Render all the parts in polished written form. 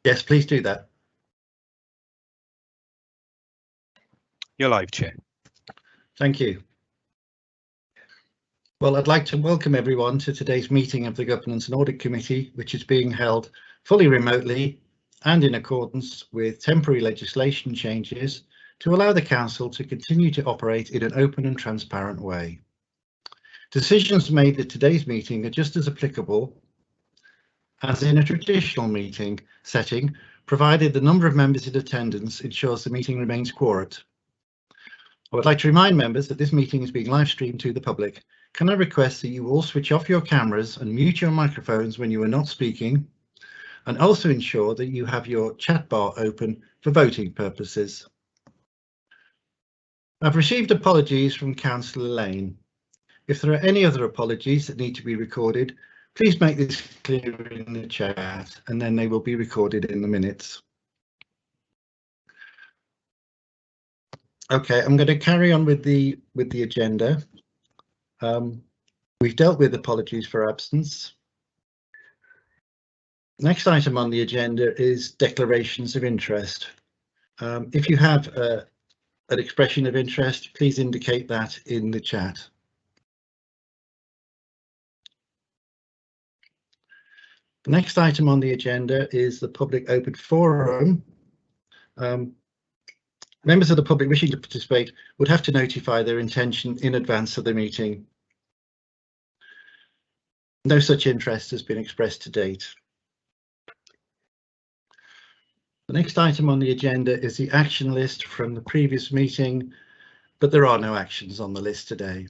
Yes, please do that. You're live, Chair. Thank you. Well, I'd like to welcome everyone to today's meeting of the Governance and Audit Committee, which is being held fully remotely and in accordance with temporary legislation changes to allow the Council to continue to operate in an open and transparent way. Decisions made at today's meeting are just as applicable as in a traditional meeting setting, provided the number of members in attendance ensures the meeting remains quorate. I would like to remind members that this meeting is being live streamed to the public. Can I request that you all switch off your cameras and mute your microphones when you are not speaking, and also ensure that you have your chat bar open for voting purposes. I've received apologies from Councillor Lane. If there are any other apologies that need to be recorded, please make this clear in the chat and then they will be recorded in the minutes. Okay, I'm going to carry on with the agenda. We've dealt with apologies for absence. Next item on the agenda is declarations of interest. If you have an expression of interest, please indicate that in the chat. The next item on the agenda is the public open forum. Members of the public wishing to participate would have to notify their intention in advance of the meeting. No such interest has been expressed to date. The next item on the agenda is the action list from the previous meeting, but there are no actions on the list today.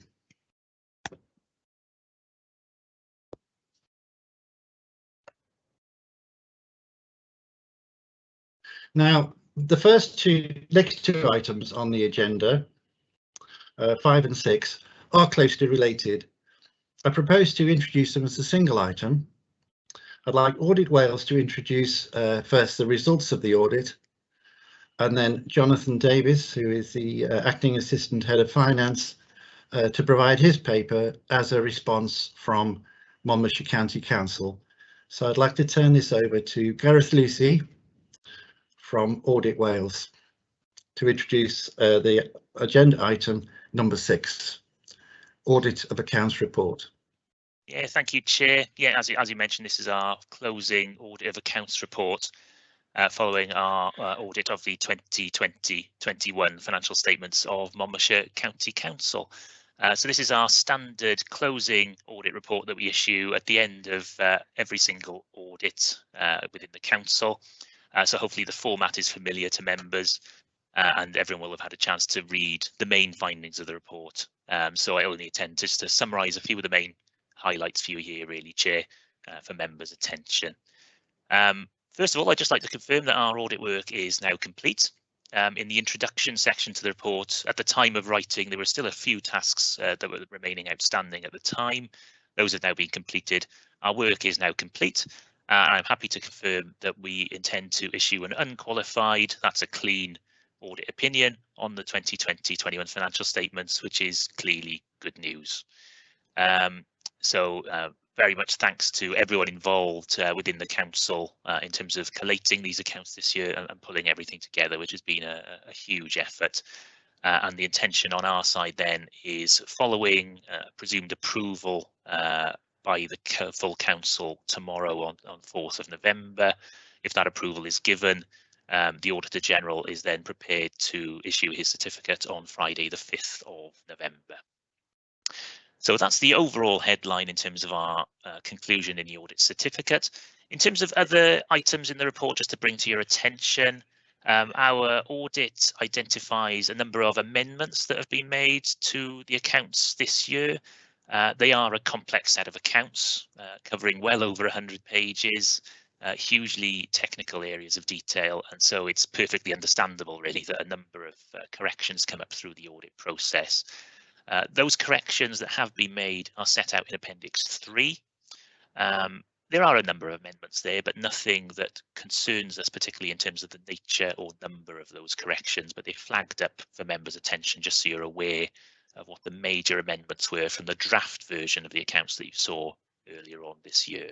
Now, the next two items on the agenda, 5 and 6, are closely related. I propose to introduce them as a single item. I'd like Audit Wales to introduce first the results of the audit, and then Jonathan Davis, who is the Acting Assistant Head of Finance, to provide his paper as a response from Monmouthshire County Council. So I'd like to turn this over to Gareth Lucy from Audit Wales to introduce the agenda item number 6, Audit of Accounts Report. Yeah, thank you, Chair. Yeah, as you mentioned, this is our closing audit of accounts report following our audit of the 2020-21 financial statements of Monmouthshire County Council. So this is our standard closing audit report that we issue at the end of every single audit within the council. So hopefully the format is familiar to members and everyone will have had a chance to read the main findings of the report. So I only intend just to summarise a few of the main highlights for you here, really, Chair, for members' attention. First of all, I'd just like to confirm that our audit work is now complete. In the introduction section to the report, at the time of writing, there were still a few tasks that were remaining outstanding at the time. Those have now been completed. Our work is now complete. I'm happy to confirm that we intend to issue an unqualified, that's a clean audit opinion on the 2020-21 financial statements, which is clearly good news. So very much thanks to everyone involved within the council in terms of collating these accounts this year and pulling everything together, which has been a huge effort. And the intention on our side then is following presumed approval by the full council tomorrow on 4th of November. If that approval is given, the Auditor General is then prepared to issue his certificate on Friday the 5th of November. So that's the overall headline in terms of our conclusion in the audit certificate. In terms of other items in the report, just to bring to your attention, our audit identifies a number of amendments that have been made to the accounts this year. They are a complex set of accounts covering well over 100 pages, hugely technical areas of detail, and so it's perfectly understandable really that a number of corrections come up through the audit process. Those corrections that have been made are set out in Appendix 3. There are a number of amendments there, but nothing that concerns us particularly in terms of the nature or number of those corrections, but they flagged up for members' attention just so you're aware of what the major amendments were from the draft version of the accounts that you saw earlier on this year.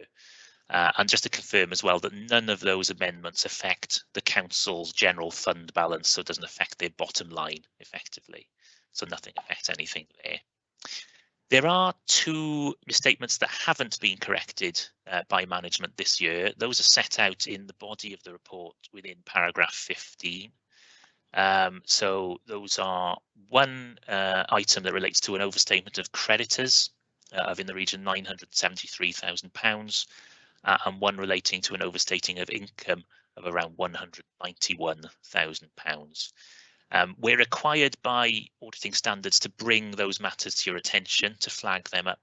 And just to confirm as well that none of those amendments affect the council's general fund balance, so it doesn't affect their bottom line effectively. So nothing affects anything there. There are two misstatements that haven't been corrected by management this year. Those are set out in the body of the report within paragraph 15. So those are one item that relates to an overstatement of creditors of in the region £973,000, and one relating to an overstating of income of around £191,000. We're required by auditing standards to bring those matters to your attention, to flag them up,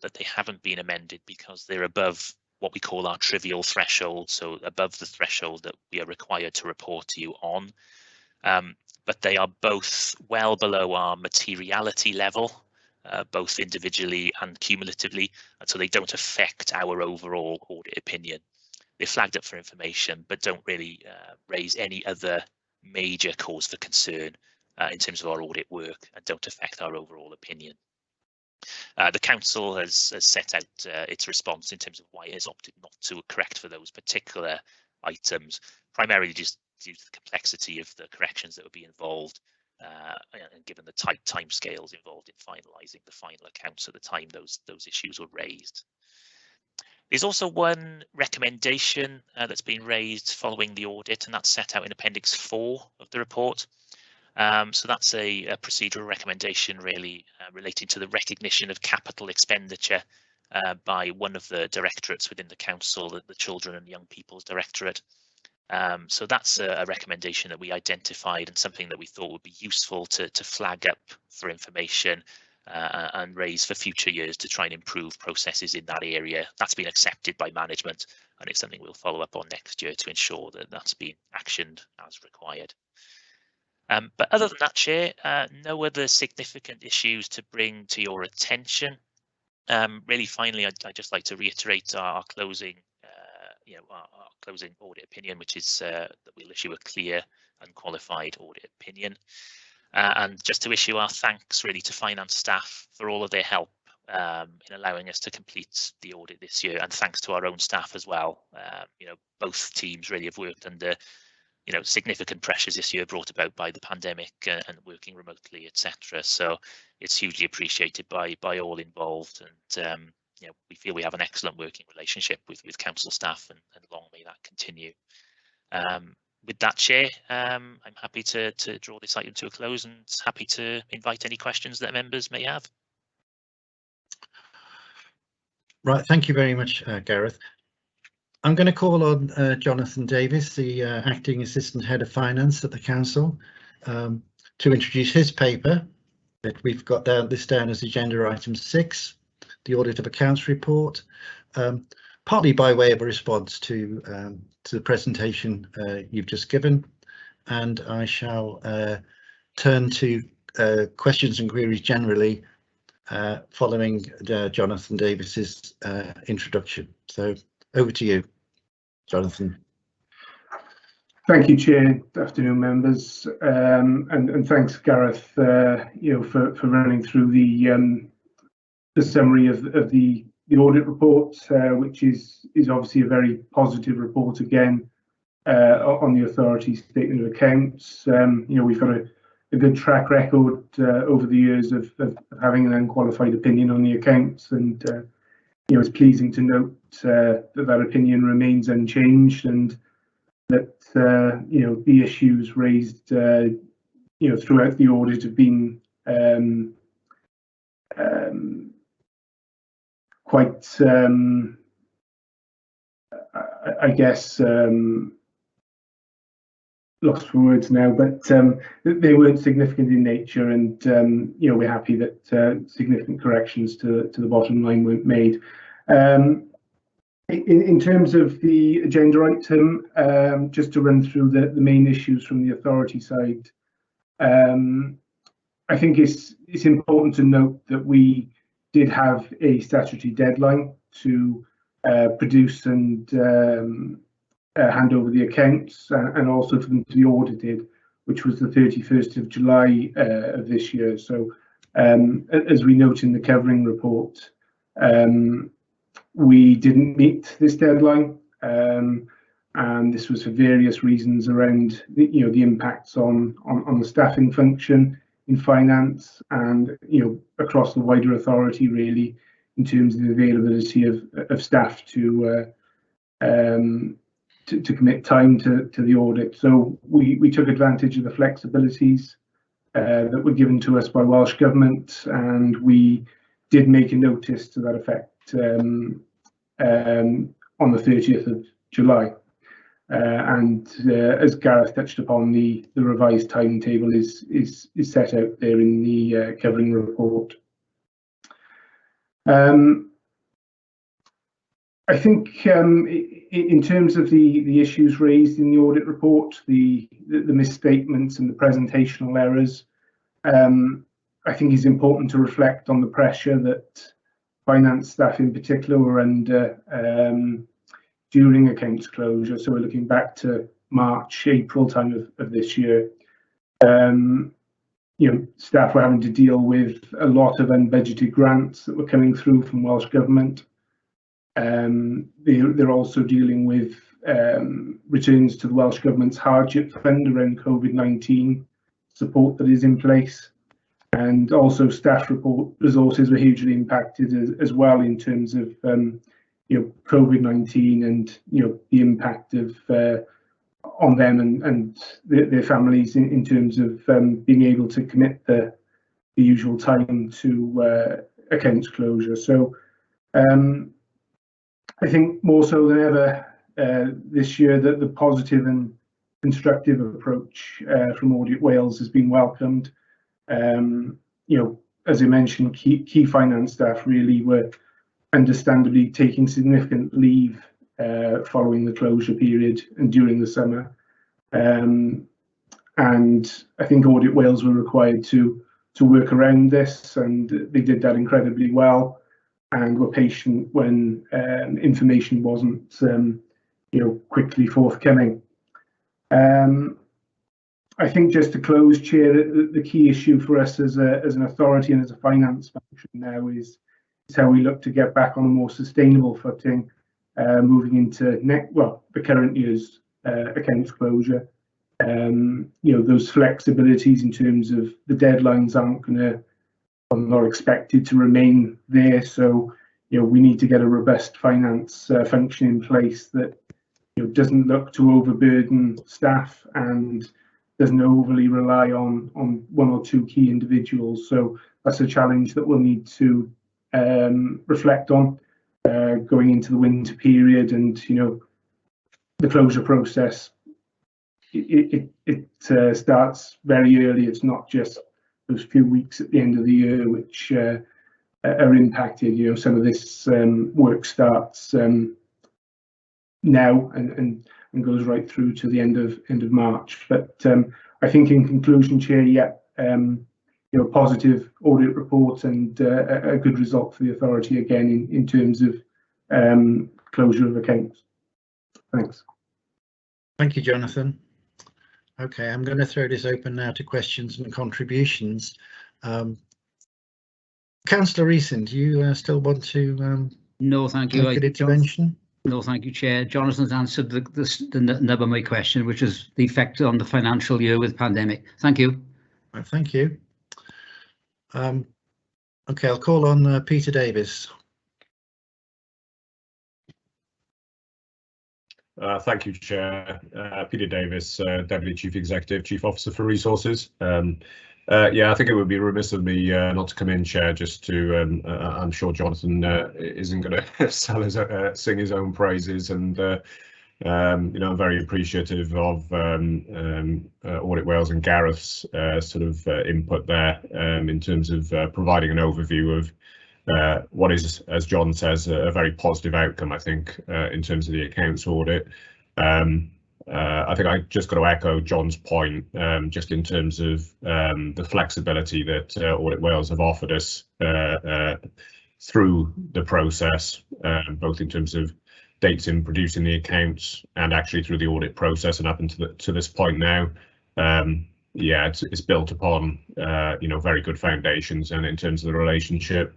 that they haven't been amended because they're above what we call our trivial threshold, so above the threshold that we are required to report to you on. But they are both well below our materiality level, both individually and cumulatively, and so they don't affect our overall audit opinion. They're flagged up for information, but don't really raise any other major cause for concern in terms of our audit work, and don't affect our overall opinion. The council has set out its response in terms of why it has opted not to correct for those particular items, primarily just due to the complexity of the corrections that would be involved, and given the tight timescales involved in finalising the final accounts at the time those issues were raised. There's also one recommendation that's been raised following the audit, and that's set out in Appendix 4 of the report. So that's a procedural recommendation really relating to the recognition of capital expenditure by one of the directorates within the council, the Children and Young People's Directorate. So that's a recommendation that we identified and something that we thought would be useful to flag up for information and raise for future years to try and improve processes in that area. That's been accepted by management, and it's something we'll follow up on next year to ensure that that's been actioned as required. But other than that, Chair, no other significant issues to bring to your attention. Really, finally, I'd just like to reiterate our closing, our closing audit opinion, which is that we'll issue a clear and qualified audit opinion. And just to issue our thanks really to finance staff for all of their help in allowing us to complete the audit this year, and thanks to our own staff as well. Both teams really have worked under significant pressures this year brought about by the pandemic and working remotely, etc. So it's hugely appreciated by all involved, and we feel we have an excellent working relationship with council staff, and long may that continue. With that, Chair, I'm happy to draw this item to a close, and happy to invite any questions that members may have. Right, thank you very much, Gareth. I'm going to call on Jonathan Davis, the Acting Assistant Head of Finance at the Council, to introduce his paper that we've got down as agenda item 6, the Audit of Accounts report, partly by way of a response to the presentation you've just given, and I shall turn to questions and queries generally following Jonathan Davis's introduction. So over to you, Jonathan. Thank you, Chair. Good afternoon, members, and thanks, Gareth, for running through the summary of the audit report, which is obviously a very positive report again on the authority's statement of accounts. We've got a good track record over the years of having an unqualified opinion on the accounts, and it's pleasing to note that opinion remains unchanged, and that the issues raised throughout the audit have been quite, I guess, lost for words now, but they weren't significant in nature, and we're happy that significant corrections to the bottom line weren't made. In terms of the agenda item, just to run through the main issues from the authority side, I think it's important to note that we did have a statutory deadline to produce and hand over the accounts, and also for them to be audited, which was the 31st of July of this year. So as we note in the covering report, we didn't meet this deadline, and this was for various reasons around the impacts on the staffing function in finance and across the wider authority, really, in terms of the availability of staff to commit time to the audit. So we took advantage of the flexibilities that were given to us by Welsh Government, and we did make a notice to that effect on the 30th of July. As Gareth touched upon, the revised timetable is set out there in the covering report. I think in terms of the issues raised in the audit report, the misstatements and the presentational errors, I think it's important to reflect on the pressure that finance staff in particular were under during accounts closure. So we're looking back to March, April time of this year. Staff were having to deal with a lot of unbudgeted grants that were coming through from Welsh Government. They're also dealing with returns to the Welsh Government's hardship fund around COVID-19 support that is in place, and also staff resources were hugely impacted as well in terms of COVID-19 and the impact of on them and their families in terms of being able to commit the usual time to accounts closure. So I think more so than ever this year that the positive and constructive approach from Audit Wales has been welcomed. As I mentioned, key finance staff really were understandably taking significant leave following the closure period and during the summer. And I think Audit Wales were required to work around this, and they did that incredibly well and were patient when information wasn't quickly forthcoming. I think just to close, Chair, the key issue for us as an authority and as a finance function now is how we look to get back on a more sustainable footing moving into the current year's accounts closure. Those flexibilities in terms of the deadlines are not expected to remain there. So we need to get a robust finance function in place that doesn't look to overburden staff and doesn't overly rely on one or two key individuals. So that's a challenge that we'll need to reflect on going into the winter period, and the closure process. It starts very early. It's not just those few weeks at the end of the year which are impacted. Some of this work starts now and goes right through to the end of March. But I think in conclusion, Chair, positive audit report and a good result for the authority again in terms of closure of accounts. Thanks. Thank you, Jonathan. Okay, I'm going to throw this open now to questions and contributions. Councillor Eason, do you still want to no, thank you. make an intervention? No, thank you, Chair. Jonathan's answered the nub of my question, which is the effect on the financial year with pandemic. Thank you. Well, thank you. Okay, I'll call on Peter Davis. Thank you, Chair. Peter Davis, Deputy Chief Executive, Chief Officer for Resources. I think it would be remiss of me not to come in, Chair, just to, I'm sure Jonathan isn't going to sing his own praises, and I'm very appreciative of Audit Wales and Gareth's sort of input there in terms of providing an overview of what is, as John says, a very positive outcome, I think, in terms of the accounts audit. I think I just got to echo John's point, just in terms of the flexibility that Audit Wales have offered us through the process, both in terms of dates in producing the accounts and actually through the audit process and up to this point now. It's built upon very good foundations, and in terms of the relationship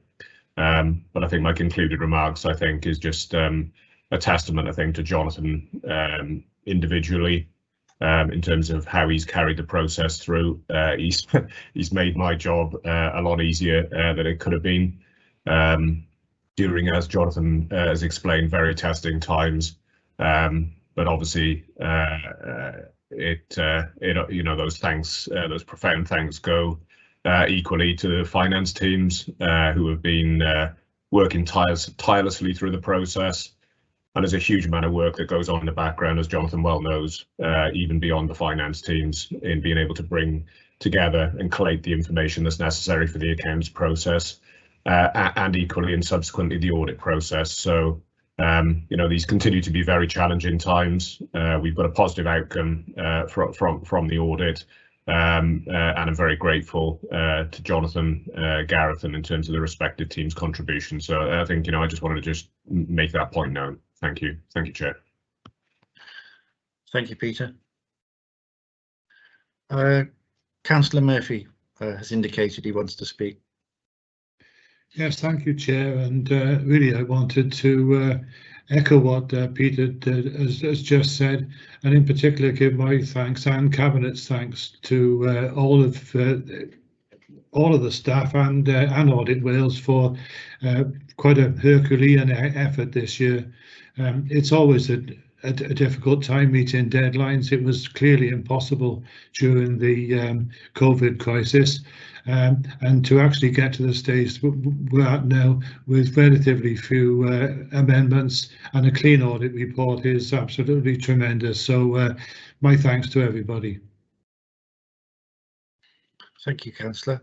But I think my concluded remarks, I think, is just a testament, I think, to Jonathan individually, in terms of how he's carried the process through. He's made my job a lot easier than it could have been during, as Jonathan has explained, very testing times. But obviously, you know, those thanks, those profound thanks go equally to the finance teams who have been working tirelessly through the process. And there's a huge amount of work that goes on in the background, as Jonathan well knows, even beyond the finance teams, in being able to bring together and collate the information that's necessary for the accounts process, and equally and subsequently the audit process. So, you know, these continue to be very challenging times. We've got a positive outcome from the audit, and I'm very grateful to Jonathan, Gareth, and in terms of the respective teams' contribution. So I think, you know, I just wanted to just make that point known. Thank you, Chair. Thank you, Peter. Councillor Murphy has indicated he wants to speak. Yes, thank you, Chair. And really, I wanted to echo what Peter has just said, and in particular give my thanks and Cabinet's thanks to all of the staff and Audit Wales for quite a Herculean effort this year. It's always a difficult time meeting deadlines. It was clearly impossible during the COVID crisis. And to actually get to the stage we're at now with relatively few amendments and a clean audit report is absolutely tremendous. So my thanks to everybody. Thank you, Councillor.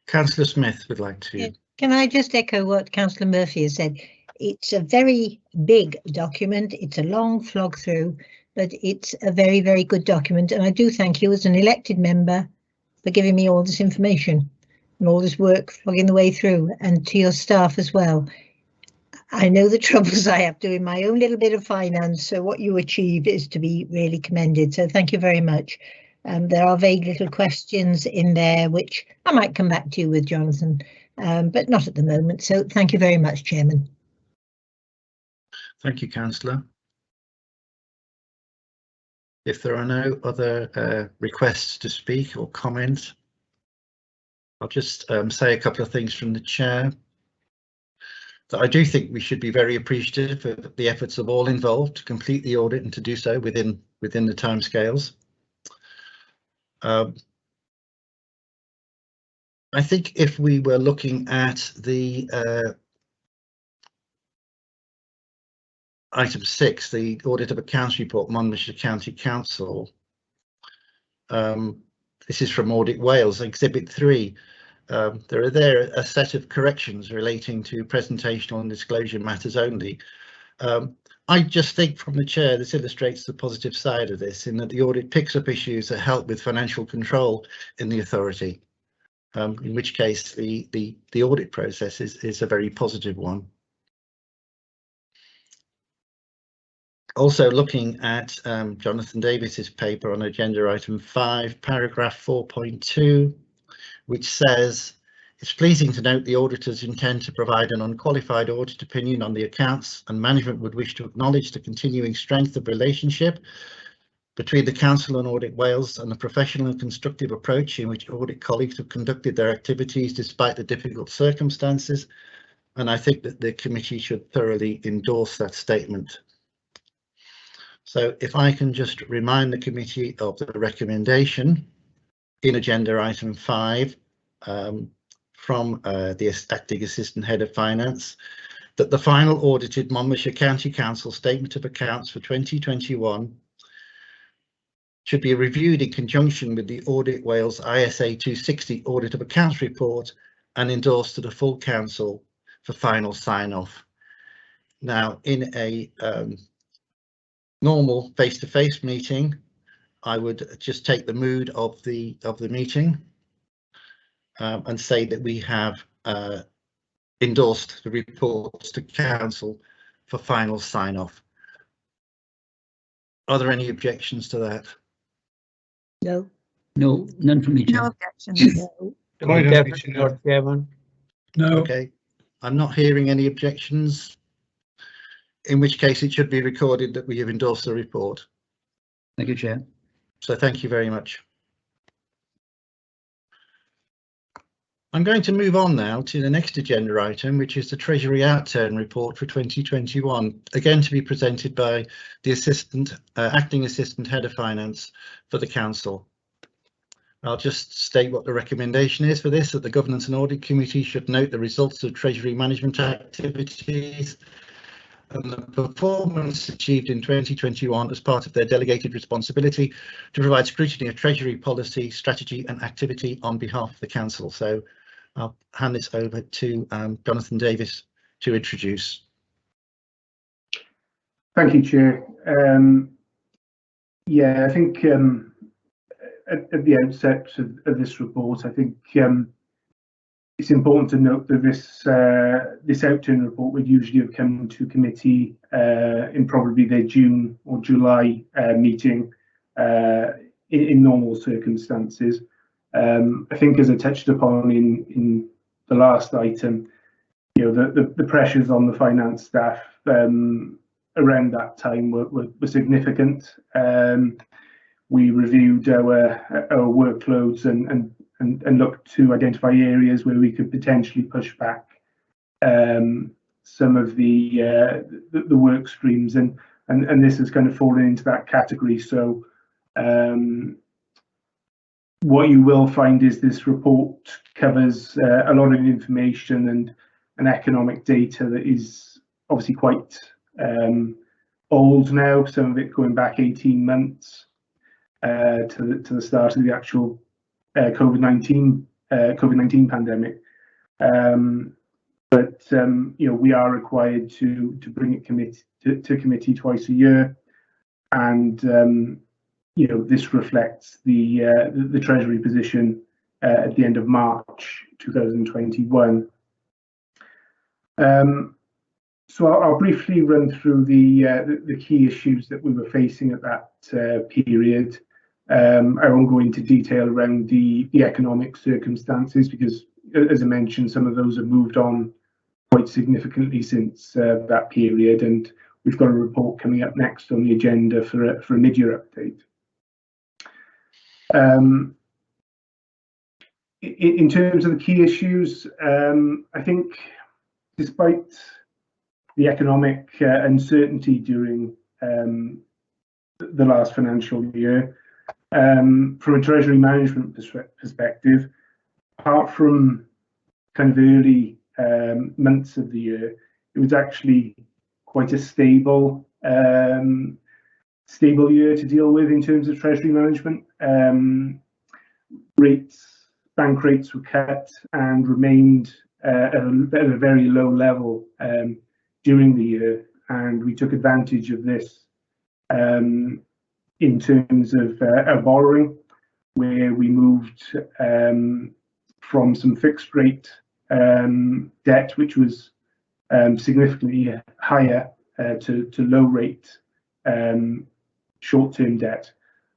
Councillor Smith would like to. Yeah. Can I just echo what Councillor Murphy has said? It's a very big document. It's a long flog through, but it's a very, very good document. And I do thank you as an elected member for giving me all this information and all this work flogging the way through, and to your staff as well. I know the troubles I have doing my own little bit of finance, so what you achieve is to be really commended. So thank you very much. There are vague little questions in there, which I might come back to you with, Jonathan, but not at the moment. So thank you very much, Chairman. Thank you, Councillor. If there are no other requests to speak or comment, I'll just say a couple of things from the chair. That I do think we should be very appreciative of the efforts of all involved to complete the audit and to do so within the timescales. I think if we were looking at the item 6, the audit of accounts report, Monmouthshire County Council. This is from Audit Wales, Exhibit 3. There are a set of corrections relating to presentational and disclosure matters only. I just think from the chair, this illustrates the positive side of this, in that the audit picks up issues that help with financial control in the authority, in which case the audit process is a very positive one. Also looking at Jonathan Davis's paper on agenda item 5, paragraph 4.2, which says, it's pleasing to note the auditors intend to provide an unqualified audit opinion on the accounts, and management would wish to acknowledge the continuing strength of relationship between the Council and Audit Wales and the professional and constructive approach in which audit colleagues have conducted their activities despite the difficult circumstances. And I think that the committee should thoroughly endorse that statement. So if I can just remind the committee of the recommendation in agenda item 5 from the acting assistant head of finance, that the final audited Monmouthshire County Council statement of accounts for 2021 should be reviewed in conjunction with the Audit Wales ISA 260 audit of accounts report and endorsed to the full council for final sign-off. Now, in a normal face-to-face meeting, I would just take the mood of the meeting and say that we have endorsed the reports to council for final sign-off. Are there any objections to that? No. No, none from me, Chair. No objections. No. Quite happy, Chair. Chairman. No. Okay, I'm not hearing any objections, in which case it should be recorded that we have endorsed the report. Thank you, Chair. So thank you very much. I'm going to move on now to the next agenda item, which is the Treasury Outturn Report for 2021, again to be presented by the Acting Assistant Head of Finance for the Council. I'll just state what the recommendation is for this, that the Governance and Audit Committee should note the results of Treasury management activities and the performance achieved in 2021 as part of their delegated responsibility to provide scrutiny of Treasury policy, strategy and activity on behalf of the Council. So I'll hand this over to Jonathan Davis to introduce. Thank you, Chair. Yeah, I think at the outset of this report, I think it's important to note that this outturn report would usually have come to committee in probably their June or July meeting in normal circumstances. I think, as I touched upon in the last item, the pressures on the finance staff around that time were significant. We reviewed our workloads and looked to identify areas where we could potentially push back some of the work streams, and this has kind of fallen into that category. So what you will find is this report covers a lot of information and economic data that is obviously quite old now, some of it going back 18 months to the start of the actual COVID-19 pandemic. But we are required to bring it to committee twice a year, and this reflects the Treasury position at the end of March 2021. So I'll briefly run through the key issues that we were facing at that period. I won't go into detail around the economic circumstances because, as I mentioned, some of those have moved on quite significantly since that period, and we've got a report coming up next on the agenda for a mid-year update. In terms of the key issues, I think despite the economic uncertainty during the last financial year, from a Treasury management perspective, apart from kind of early months of the year, it was actually quite a stable year to deal with in terms of Treasury management. Bank rates were cut and remained at a very low level during the year, and we took advantage of this in terms of our borrowing, where we moved from some fixed rate debt, which was significantly higher, to low rate short-term debt,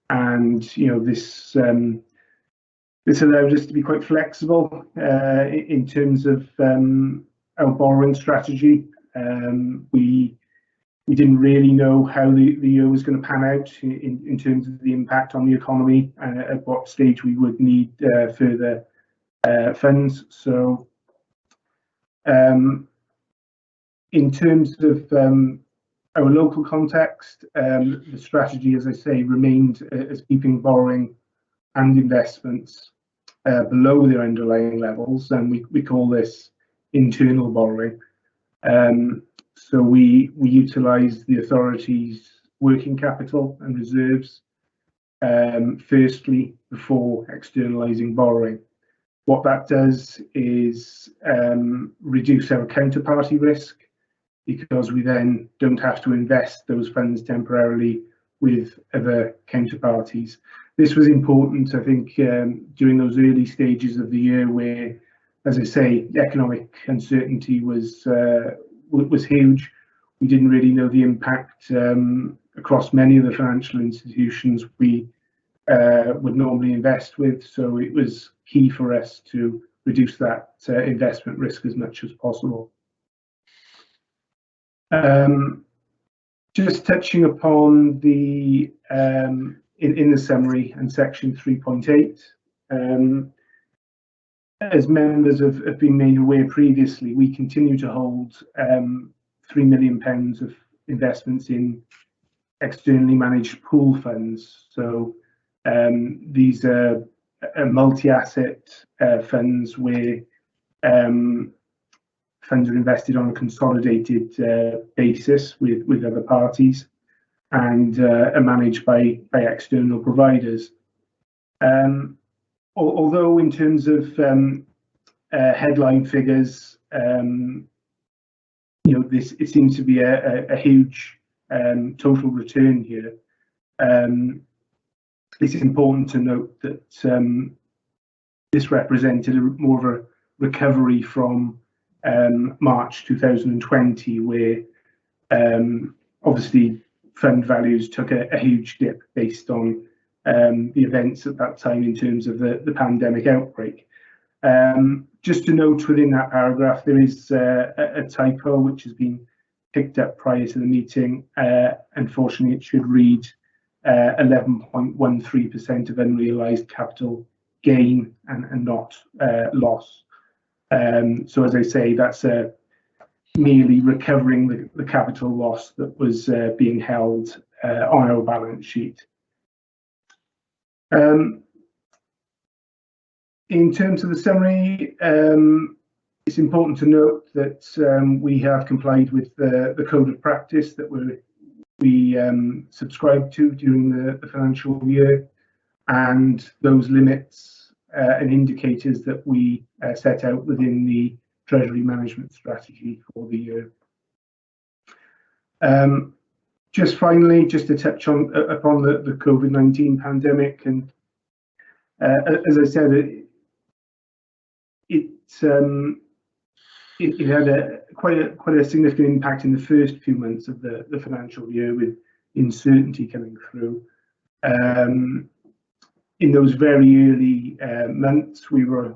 and this allowed us to be quite flexible in terms of our borrowing strategy. We didn't really know how the year was going to pan out in terms of the impact on the economy and at what stage we would need further funds. So in terms of our local context, the strategy, as I say, remained as keeping borrowing and investments below their underlying levels, and we call this internal borrowing. So we utilise the authority's working capital and reserves firstly before externalising borrowing. What that does is reduce our counterparty risk, because we then don't have to invest those funds temporarily with other counterparties. This was important, I think, during those early stages of the year where, as I say, the economic uncertainty was huge. We didn't really know the impact across many of the financial institutions we would normally invest with, so it was key for us to reduce that investment risk as much as possible. Just touching upon the in the summary and section 3.8, as members have been made aware previously, we continue to hold £3 million of investments in externally managed pool funds. So these are multi-asset funds where funds are invested on a consolidated basis with other parties and are managed by external providers. Although in terms of headline figures, it seems to be a huge total return here. It's important to note that this represented more of a recovery from March 2020, where obviously fund values took a huge dip based on the events at that time in terms of the pandemic outbreak. Just to note within that paragraph, there is a typo which has been picked up prior to the meeting. Unfortunately, it should read 11.13% of unrealised capital gain and not loss. So as I say, that's merely recovering the capital loss that was being held on our balance sheet. In terms of the summary, it's important to note that we have complied with the code of practice that we subscribed to during the financial year, and those limits and indicators that we set out within the Treasury Management Strategy for the year. Just finally, just to touch upon the COVID-19 pandemic, and as I said, it had quite a significant impact in the first few months of the financial year, with uncertainty coming through. In those very early months, we were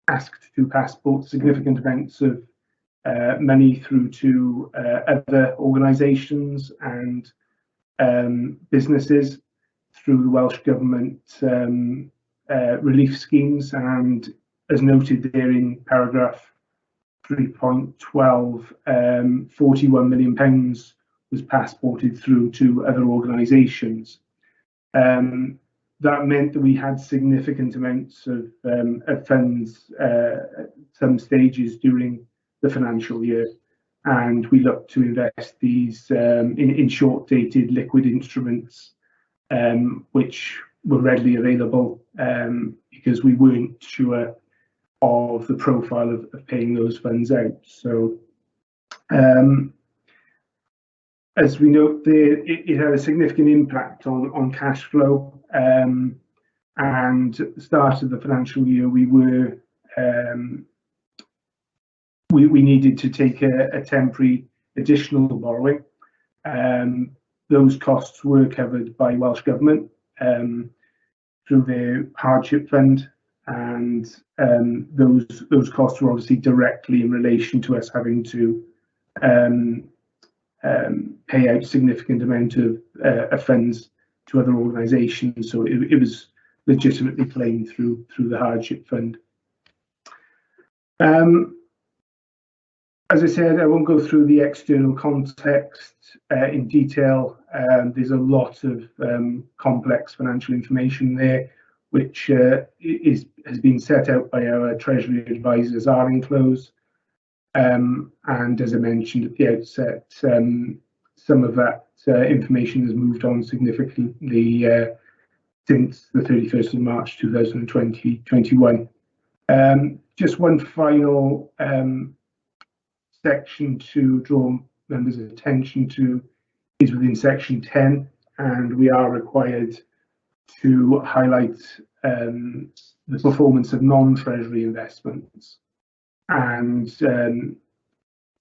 asked to passport significant amounts of money through to other organisations and businesses through the Welsh Government relief schemes, and as noted there in paragraph 3.12, £41 million was passported through to other organisations. That meant that we had significant amounts of funds at some stages during the financial year, and we looked to invest these in short-dated liquid instruments, which were readily available because we weren't sure of the profile of paying those funds out. So as we note there, it had a significant impact on cash flow, and at the start of the financial year we needed to take a temporary additional borrowing. Those costs were covered by Welsh Government through their hardship fund, and those costs were obviously directly in relation to us having to pay out significant amount of funds to other organisations. So it was legitimately claimed through the hardship fund. As I said, I won't go through the external context in detail. There's a lot of complex financial information there, which has been set out by our Treasury advisors, Arlingclose. And as I mentioned at the outset, some of that information has moved on significantly since the 31st of March 2021. Just one final section to draw members' attention to is within section 10, and we are required to highlight the performance of non-treasury investments, and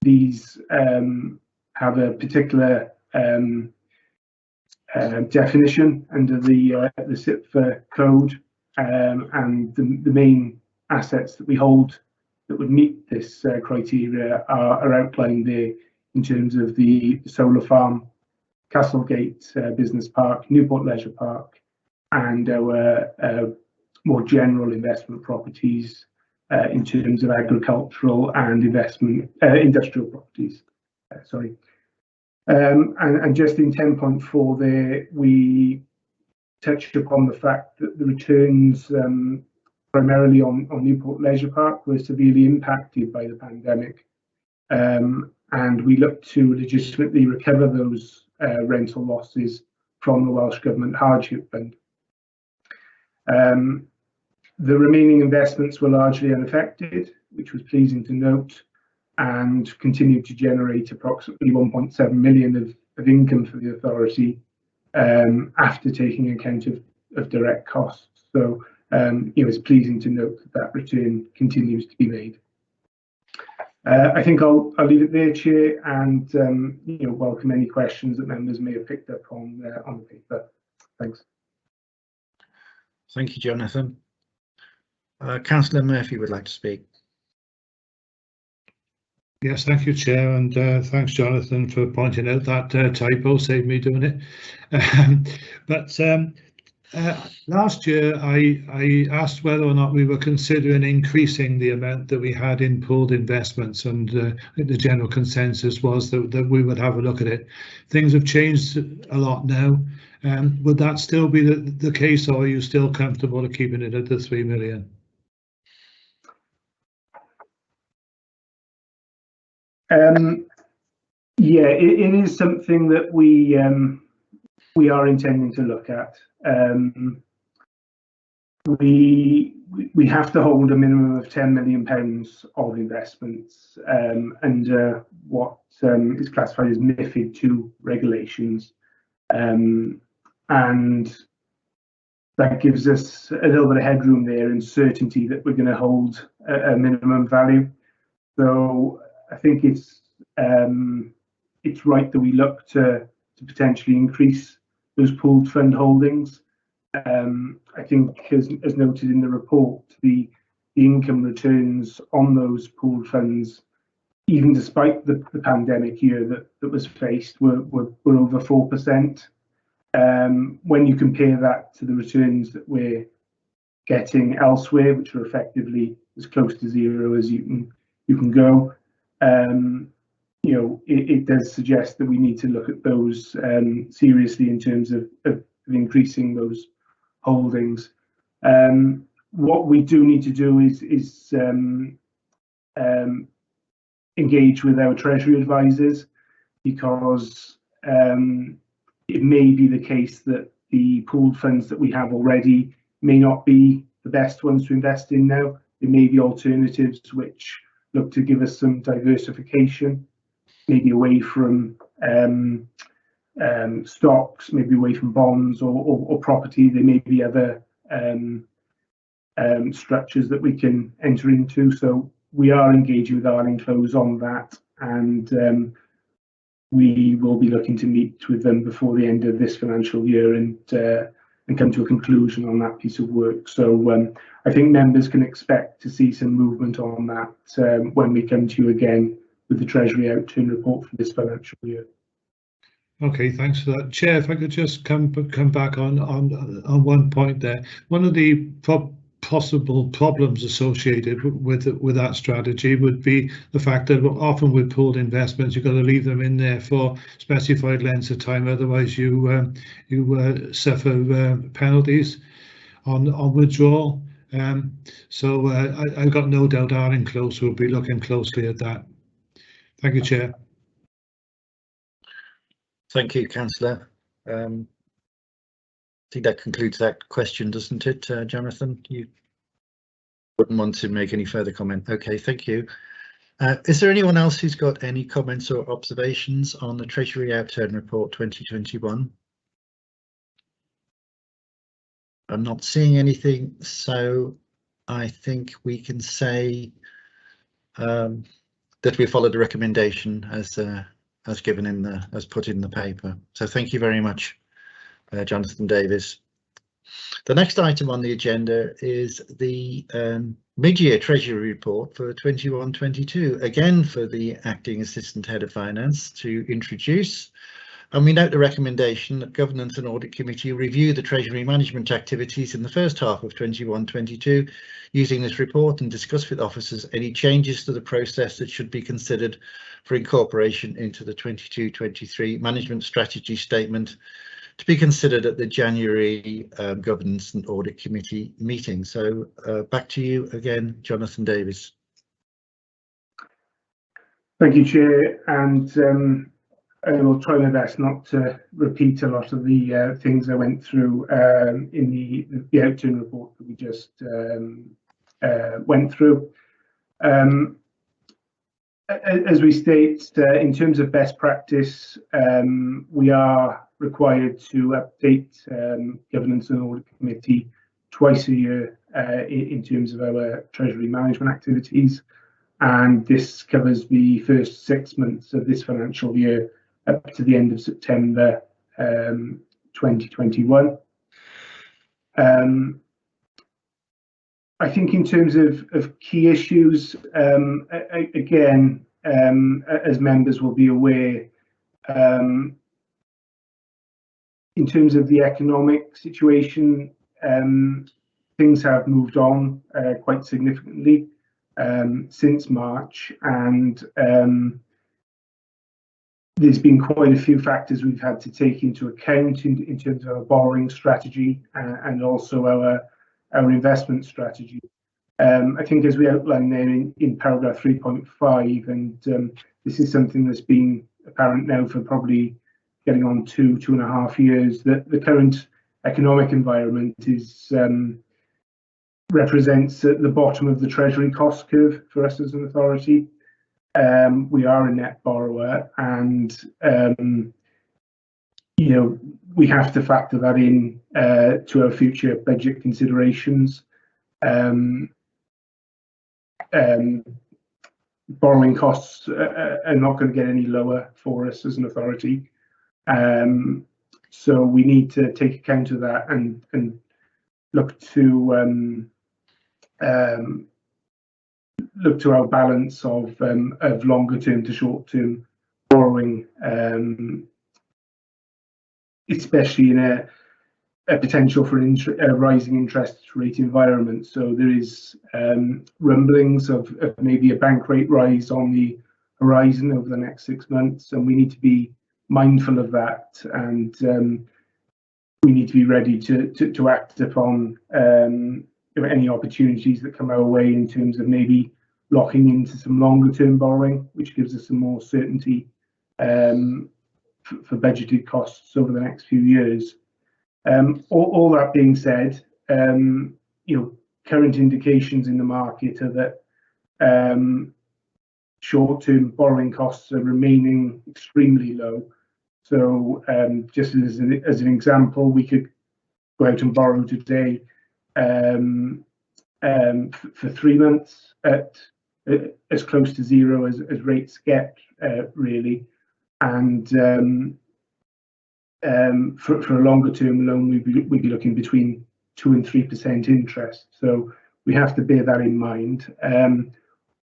these have a particular definition under the CIPFA code, and the main assets that we hold that would meet this criteria are outlined there in terms of the solar farm, Castlegate Business Park, Newport Leisure Park, and our more general investment properties in terms of agricultural and industrial properties. And just in 10.4 there, we touched upon the fact that the returns primarily on Newport Leisure Park were severely impacted by the pandemic, and we looked to legitimately recover those rental losses from the Welsh Government Hardship Fund. The remaining investments were largely unaffected, which was pleasing to note, and continued to generate approximately 1.7 million of income for the authority after taking account of direct costs. So it's pleasing to note that return continues to be made. I think I'll leave it there, Chair, and welcome any questions that members may have picked up on the paper. Thanks. Thank you, Jonathan. Councillor Murphy would like to speak. Yes, thank you, Chair, and thanks, Jonathan, for pointing out that typo. Saved me doing it. But last year, I asked whether or not we were considering increasing the amount that we had in pooled investments, and the general consensus was that we would have a look at it. Things have changed a lot now. Would that still be the case, or are you still comfortable with keeping it at the 3 million? Yeah, it is something that we are intending to look at. We have to hold a minimum of £10 million of investments under what is classified as MiFID II regulations, and that gives us a little bit of headroom there and certainty that we're going to hold a minimum value. So I think it's right that we look to potentially increase those pooled fund holdings. I think, as noted in the report, the income returns on those pooled funds, even despite the pandemic year that was faced, were over 4%. When you compare that to the returns that we're getting elsewhere, which are effectively as close to zero as you can go, it does suggest that we need to look at those seriously in terms of increasing those holdings. What we do need to do is engage with our Treasury advisors, because it may be the case that the pooled funds that we have already may not be the best ones to invest in now. There may be alternatives which look to give us some diversification, maybe away from stocks, maybe away from bonds or property. There may be other structures that we can enter into. So we are engaging with Arlene Close on that, and we will be looking to meet with them before the end of this financial year and come to a conclusion on that piece of work. So I think members can expect to see some movement on that when we come to you again with the Treasury outturn report for this financial year. Okay, thanks for that, Chair. If I could just come back on one point there. One of the possible problems associated with that strategy would be the fact that often with pooled investments, you've got to leave them in there for specified lengths of time, otherwise you suffer penalties on withdrawal. So I've got no doubt Arlene Close will be looking closely at that. Thank you, Chair. Thank you, Councillor. I think that concludes that question, doesn't it, Jonathan? You wouldn't want to make any further comment. Okay, thank you. Is there anyone else who's got any comments or observations on the Treasury Outturn Report 2021? I'm not seeing anything, so I think we can say that we followed the recommendation as given as put in the paper. So thank you very much, Jonathan Davies. The next item on the agenda is the mid-year Treasury report for 21-22, again for the Acting Assistant Head of Finance to introduce. And we note the recommendation that Governance and Audit Committee review the Treasury management activities in the first half of 21-22 using this report and discuss with officers any changes to the process that should be considered for incorporation into the 22-23 management strategy statement to be considered at the January Governance and Audit Committee meeting. So back to you again, Jonathan Davis. Thank you, Chair, and I will try my best not to repeat a lot of the things I went through in the outturn report that we just went through. As we state, in terms of best practice, we are required to update Governance and Audit Committee twice a year in terms of our Treasury management activities, and this covers the first 6 months of this financial year up to the end of September 2021. I think in terms of key issues, again, as members will be aware, in terms of the economic situation, things have moved on quite significantly since March, and there's been quite a few factors we've had to take into account in terms of our borrowing strategy and also our investment strategy. I think as we outlined there in paragraph 3.5, and this is something that's been apparent now for probably getting on 2.5 years, that the current economic environment is represents at the bottom of the Treasury cost curve for us as an authority. We are a net borrower, and we have to factor that in to our future budget considerations. Borrowing costs are not going to get any lower for us as an authority, so we need to take account of that and look to our balance of longer term to short term borrowing, especially in a potential for a rising interest rate environment. So there is rumblings of maybe a bank rate rise on the horizon over the next 6 months, and we need to be mindful of that, and we need to be ready to act upon any opportunities that come our way in terms of maybe locking into some longer term borrowing, which gives us some more certainty for budgeted costs over the next few years. All that being said, current indications in the market are that short-term borrowing costs are remaining extremely low. So just as an example, we could go out and borrow today for 3 months at as close to zero as rates get, really, and for a longer term loan, we'd be looking between 2 and 3% interest. So we have to bear that in mind.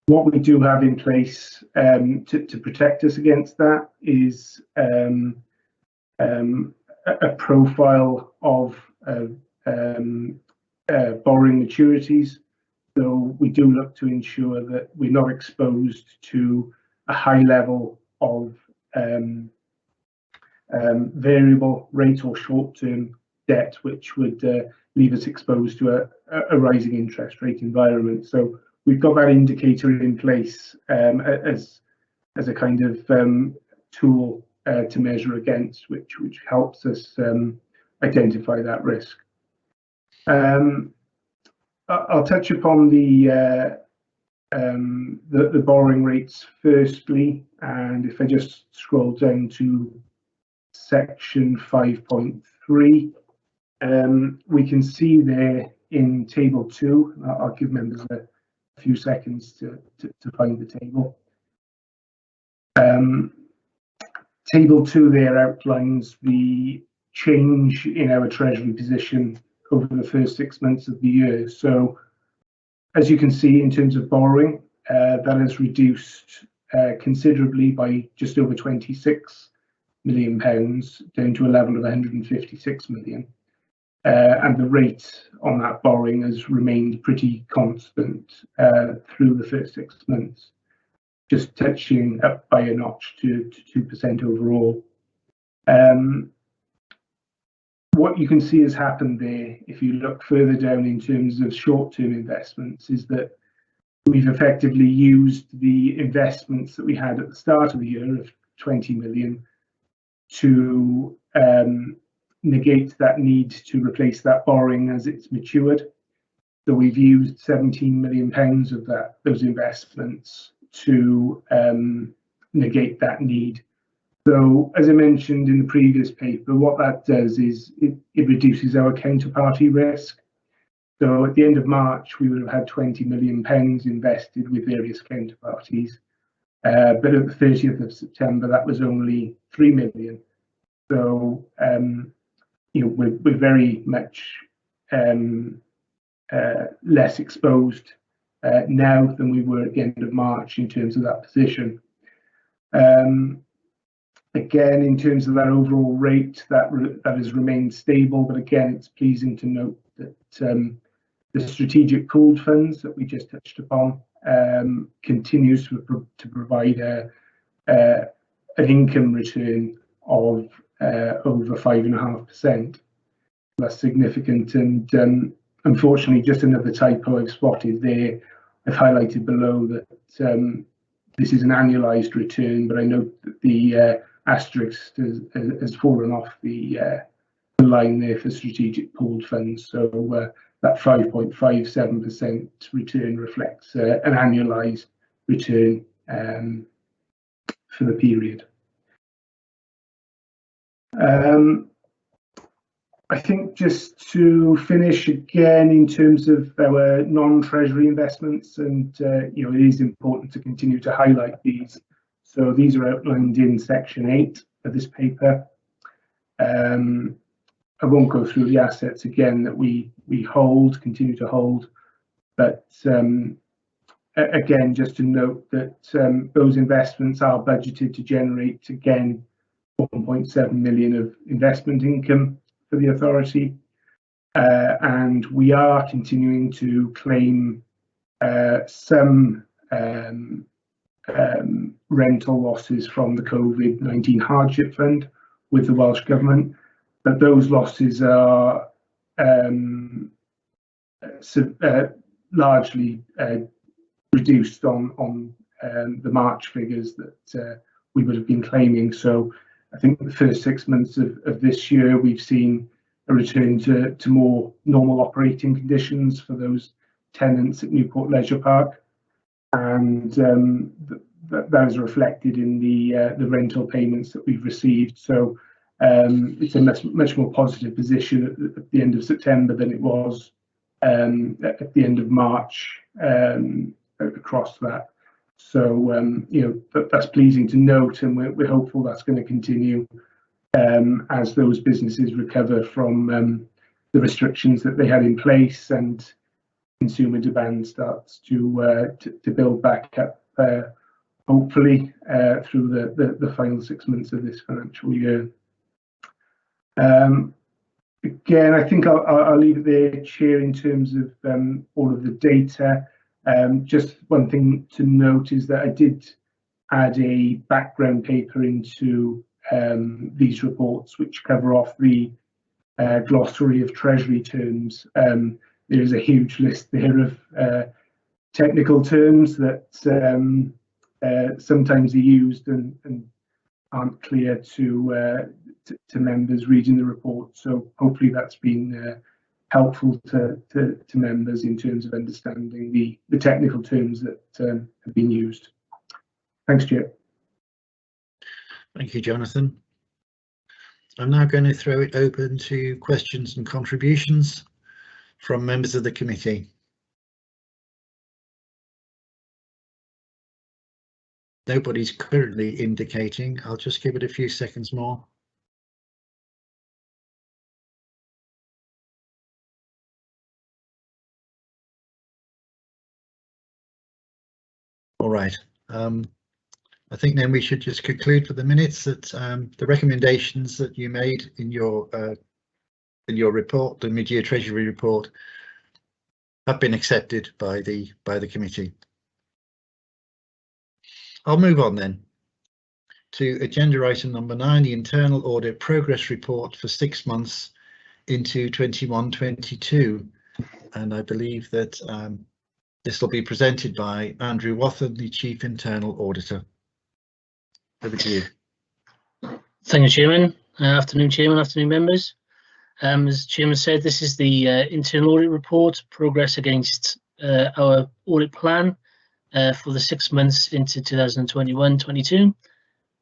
What we do have in place to protect us against that is a profile of borrowing maturities. So we do look to ensure that we're not exposed to a high level of variable rate or short-term debt, which would leave us exposed to a rising interest rate environment. So we've got that indicator in place as a kind of tool to measure against, which helps us identify that risk. I'll touch upon the borrowing rates firstly, and if I just scroll down to section 5.3, we can see there in table 2. I'll give members a few seconds to find the table. Table 2 there outlines the change in our Treasury position over the first 6 months of the year. So as you can see, in terms of borrowing, that has reduced considerably by just over £26 million down to a level of 156 million. And the rate on that borrowing has remained pretty constant through the first 6 months, just touching up by a notch to 2% overall. What you can see has happened there, if you look further down in terms of short-term investments, is that we've effectively used the investments that we had at the start of the year of 20 million to negate that need to replace that borrowing as it's matured. So we've used 17 million pounds of those investments to negate that need. So as I mentioned in the previous paper, what that does is it reduces our counterparty risk. So at the end of March, we would have had 20 million pounds invested with various counterparties. But at the 30th of September, that was only 3 million. So, we're very much less exposed now than we were at the end of March in terms of that position. Again, in terms of that overall rate, that has remained stable, but again, it's pleasing to note that the strategic pooled funds that we just touched upon continues to provide an income return of over 5.5%. That's significant, and unfortunately, just another typo I've spotted there. I've highlighted below that this is an annualized return, but I note that the asterisk has fallen off the line there for strategic pooled funds. So that 5.57% return reflects an annualized return for the period. I think just to finish again in terms of our non-treasury investments, and it is important to continue to highlight these. So these are outlined in section 8 of this paper. I won't go through the assets again that we continue to hold, but again, just to note that those investments are budgeted to generate again 1.7 million of investment income for the authority, and we are continuing to claim some rental losses from the COVID-19 hardship fund with the Welsh Government, but those losses are largely reduced on the March figures that we would have been claiming. So I think the first 6 months of this year, we've seen a return to more normal operating conditions for those tenants at Newport Leisure Park, and that is reflected in the rental payments that we've received. So it's a much more positive position at the end of September than it was at the end of March across that. So that's pleasing to note, and we're hopeful that's going to continue as those businesses recover from the restrictions that they had in place and consumer demand starts to build back up, hopefully through the final 6 months of this financial year. Again, I think I'll leave it there, Chair, in terms of all of the data. Just one thing to note is that I did add a background paper into these reports, which cover off the glossary of Treasury terms. There is a huge list there of technical terms that sometimes are used and aren't clear to members reading the report. So hopefully that's been helpful to members in terms of understanding the technical terms that have been used. Thanks, Chair. Thank you, Jonathan. I'm now going to throw it open to questions and contributions from members of the committee. Nobody's currently indicating. I'll just give it a few seconds more. All right. I think then we should just conclude for the minutes that the recommendations that you made in your report, the mid-year Treasury report, have been accepted by the committee. I'll move on then to agenda item number 9, the internal audit progress report for 6 months into 21-22, and I believe that this will be presented by Andrew Wathen, the Chief Internal Auditor. Over to you. Thank you, Chairman. Afternoon, Chairman. Afternoon, members. As Chairman said, this is the internal audit report, progress against our audit plan for the 6 months into 2021-22.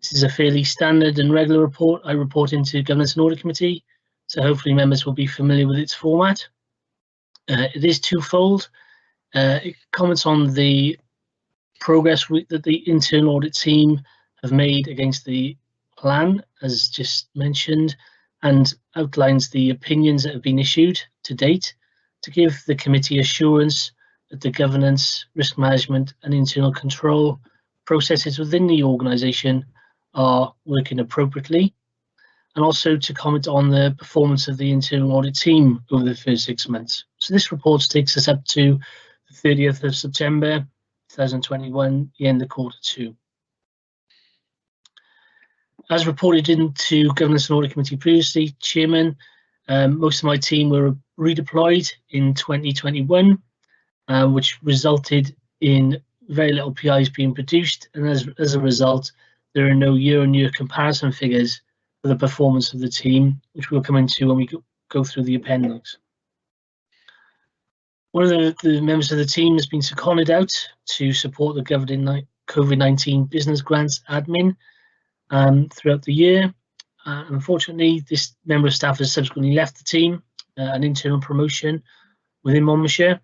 This is a fairly standard and regular report. I report into Governance and Audit Committee, so hopefully members will be familiar with its format. It is twofold. It comments on the progress that the internal audit team have made against the plan, as just mentioned, and outlines the opinions that have been issued to date to give the committee assurance that the governance, risk management and internal control processes within the organisation are working appropriately, and also to comment on the performance of the internal audit team over the first 6 months. So this report takes us up to the 30th of September 2021, the end of Q2. As reported into Governance and Audit Committee previously, Chairman, most of my team were redeployed in 2021, which resulted in very little PIs being produced, and as a result, there are no year-on-year comparison figures for the performance of the team, which we'll come into when we go through the appendix. One of the members of the team has been seconded out to support the COVID-19 business grants admin throughout the year. Unfortunately, this member of staff has subsequently left the team, an internal promotion within Monmouthshire.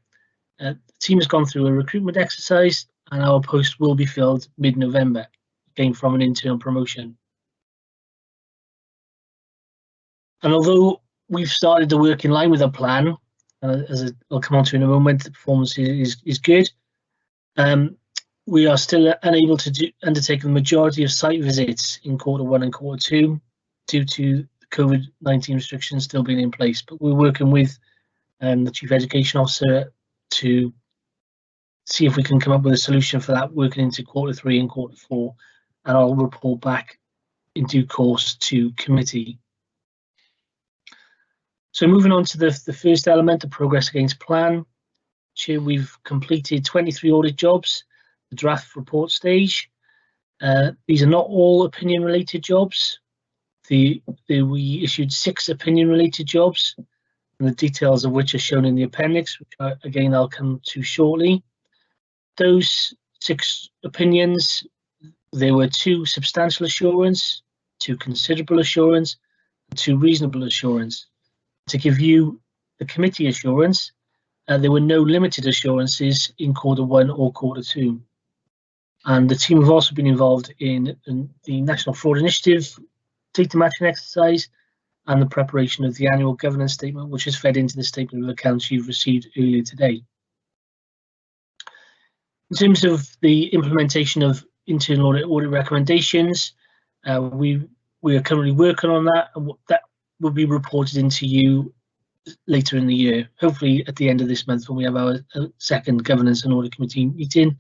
The team has gone through a recruitment exercise and our post will be filled mid-November, again from an internal promotion. And although we've started to work in line with our plan, as I'll come on to in a moment, the performance is good. We are still unable to undertake the majority of site visits in Q1 and Q2 due to the COVID-19 restrictions still being in place. But we're working with the Chief Education Officer to see if we can come up with a solution for that, working into Q3 and Q4, and I'll report back in due course to committee. So moving on to the first element, the progress against plan. Chair, we've completed 23 audit jobs, the draft report stage. These are not all opinion related jobs. We issued 6 opinion related jobs, and the details of which are shown in the appendix, which again I'll come to shortly. Those 6 opinions, there were 2 substantial assurance, 2 considerable assurance, and 2 reasonable assurance. To give you the committee assurance, there were no limited assurances in Q1 or Q2. And the team have also been involved in the National Fraud Initiative data matching exercise and the preparation of the annual governance statement, which is fed into the statement of accounts you've received earlier today. In terms of the implementation of internal audit recommendations, we are currently working on that, and that will be reported into you later in the year, hopefully at the end of this month when we have our second Governance and Audit Committee meeting,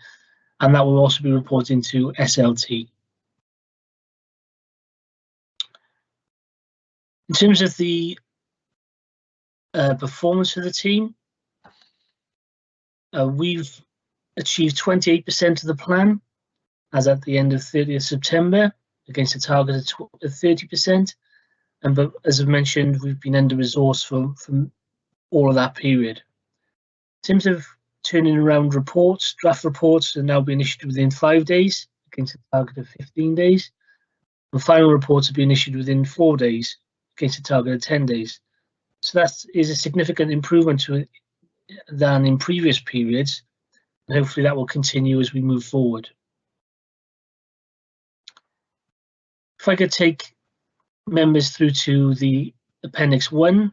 and that will also be reported into SLT. In terms of the performance of the team, we've achieved 28% of the plan as at the end of 30th September against a target of 30%. But as I've mentioned, we've been under-resourced from all of that period. In terms of turning around reports, draft reports are now being issued within 5 days against a target of 15 days. And final reports are being issued within 4 days against a target of 10 days. So that is a significant improvement than in previous periods, and hopefully that will continue as we move forward. If I could take members through to the Appendix 1,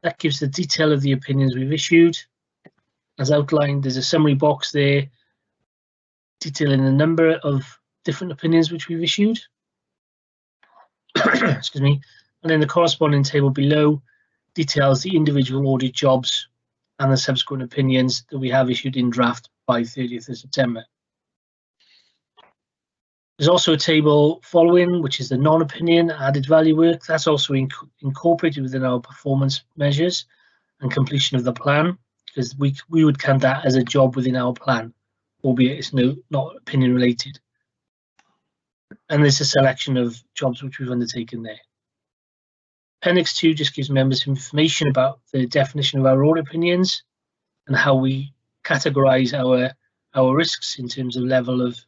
that gives the detail of the opinions we've issued. As outlined, there's a summary box there detailing a number of different opinions which we've issued. Excuse me. And then the corresponding table below details the individual audit jobs and the subsequent opinions that we have issued in draft by 30th of September. There's also a table following, which is the non-opinion added value work. That's also incorporated within our performance measures and completion of the plan, because we would count that as a job within our plan, albeit it's not opinion related. And there's a selection of jobs which we've undertaken there. Appendix 2 just gives members information about the definition of our audit opinions and how we categorise our risks in terms of level of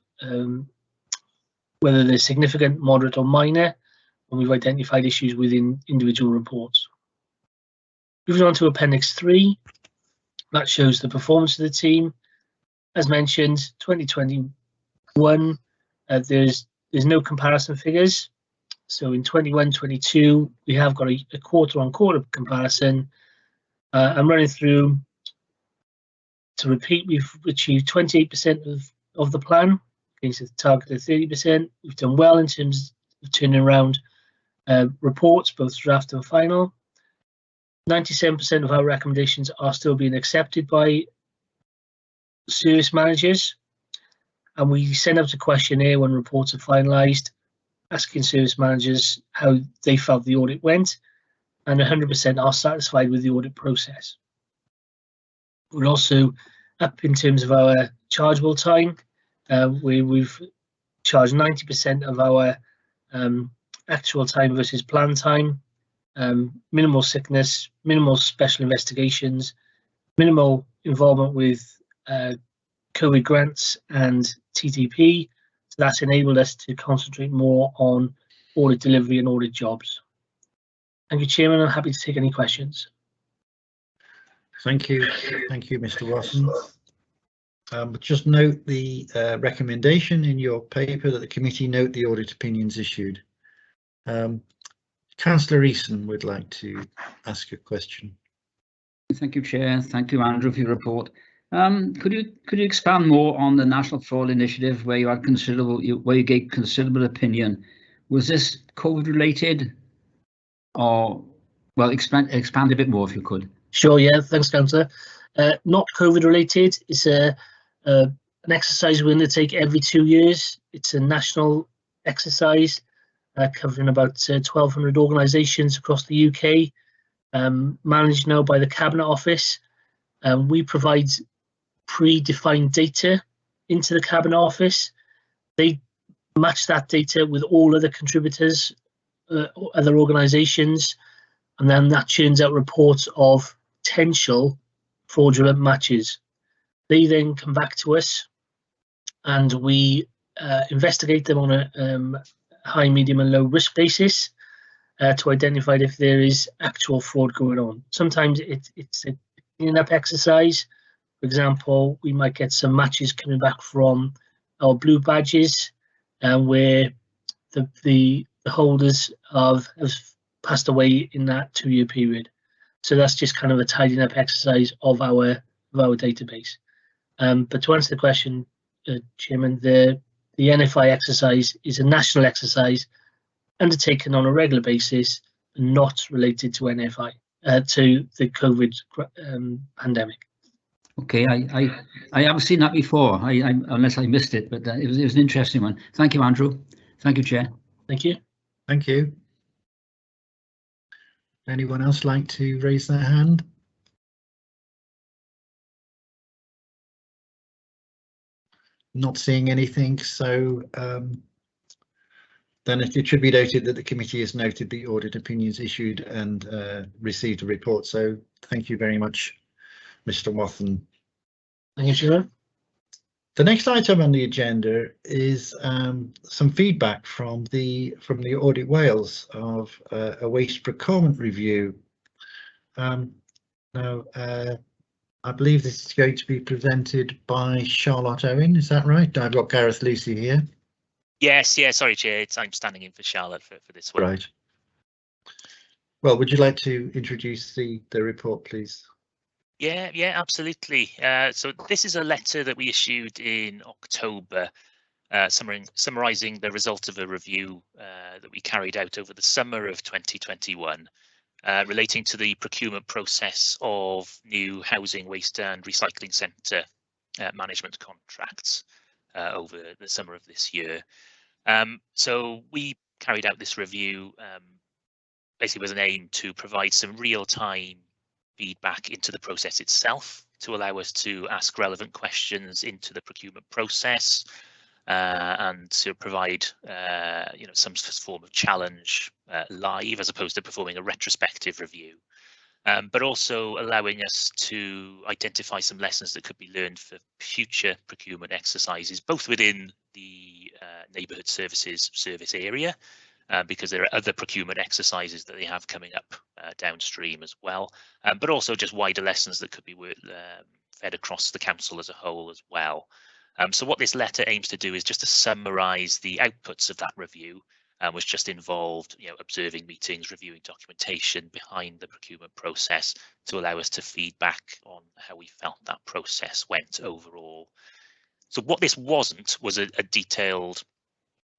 whether they're significant, moderate or minor, and we've identified issues within individual reports. Moving on to Appendix 3, that shows the performance of the team. As mentioned, 2021, there's no comparison figures. So in 21-22, we have got a quarter-on-quarter comparison. I'm running through to repeat. We've achieved 28% of the plan against the target of 30%. We've done well in terms of turning around reports, both draft and final. 97% of our recommendations are still being accepted by service managers, and we send out a questionnaire when reports are finalised, asking service managers how they felt the audit went, and 100% are satisfied with the audit process. We're also up in terms of our chargeable time, where we've charged 90% of our actual time versus planned time, minimal sickness, minimal special investigations, minimal involvement with COVID grants and TTP. So that's enabled us to concentrate more on audit delivery and audit jobs. Thank you, Chairman. I'm happy to take any questions. Thank you, Mr. Watson. But just note the recommendation in your paper that the committee note the audit opinions issued. Councillor Eason would like to ask a question. Thank you, Chair. Thank you, Andrew, for your report. Could you expand more on the National Fraud Initiative, where you gave considerable opinion? Was this COVID related, or well, expand a bit more if you could? Sure. Yeah. Thanks, Councillor. Not COVID related. It's an exercise we undertake every 2 years. It's a national exercise covering about 1,200 organisations across the UK, managed now by the Cabinet Office. We provide predefined data into the Cabinet Office. They match that data with all other contributors, other organisations, and then that churns out reports of potential fraudulent matches. They then come back to us and we investigate them on a high, medium and low risk basis to identify if there is actual fraud going on. Sometimes it's a clean-up exercise. For example, we might get some matches coming back from our blue badges where the holders have passed away in that 2-year period. So that's just kind of a tidying up exercise of our database. But to answer the question, Chairman, the NFI exercise is a national exercise undertaken on a regular basis, not related to NFI, to the COVID pandemic. Okay, I haven't seen that before, unless I missed it, but it was an interesting one. Thank you, Andrew. Thank you, Chair. Thank you. Thank you. Anyone else like to raise their hand? Not seeing anything, so then it should be noted that the committee has noted the audit opinions issued and received a report. So thank you very much, Mr. Watson. Thank you, Chair. The next item on the agenda is some feedback from the Audit Wales of a waste procurement review. Now, I believe this is going to be presented by Charlotte Owen. Is that right? I've got Gareth Lucy here. Yes, yeah. Sorry, Chair. I'm standing in for Charlotte for this one. Right. Well, would you like to introduce the report, please? Yeah, absolutely. So this is a letter that we issued in October, summarising the result of a review that we carried out over the summer of 2021, relating to the procurement process of new housing, waste and recycling centre management contracts over the summer of this year. So we carried out this review basically with an aim to provide some real-time feedback into the process itself, to allow us to ask relevant questions into the procurement process, and to provide some form of challenge live, as opposed to performing a retrospective review, but also allowing us to identify some lessons that could be learned for future procurement exercises, both within the neighbourhood services service area, because there are other procurement exercises that they have coming up downstream as well, but also just wider lessons that could be fed across the council as a whole as well. So what this letter aims to do is just to summarise the outputs of that review, which just involved observing meetings, reviewing documentation behind the procurement process to allow us to feedback on how we felt that process went overall. So what this wasn't was a detailed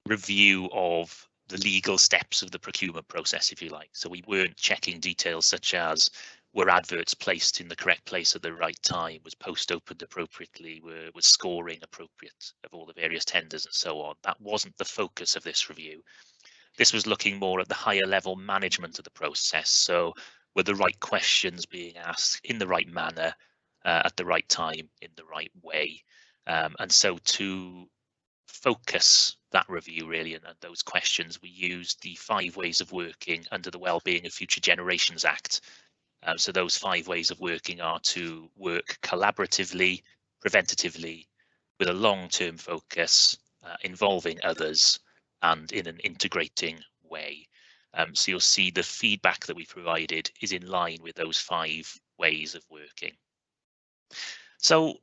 review of the legal steps of the procurement process, if you like. So we weren't checking details such as, were adverts placed in the correct place at the right time, was post opened appropriately, was scoring appropriate of all the various tenders and so on. That wasn't the focus of this review. This was looking more at the higher level management of the process. So were the right questions being asked in the right manner, at the right time, in the right way? And so to focus that review really and those questions, we used the 5 ways of working under the Wellbeing of Future Generations Act. So those 5 ways of working are to work collaboratively, preventatively, with a long-term focus, involving others, and in an integrating way. So you'll see the feedback that we provided is in line with those 5 ways of working. So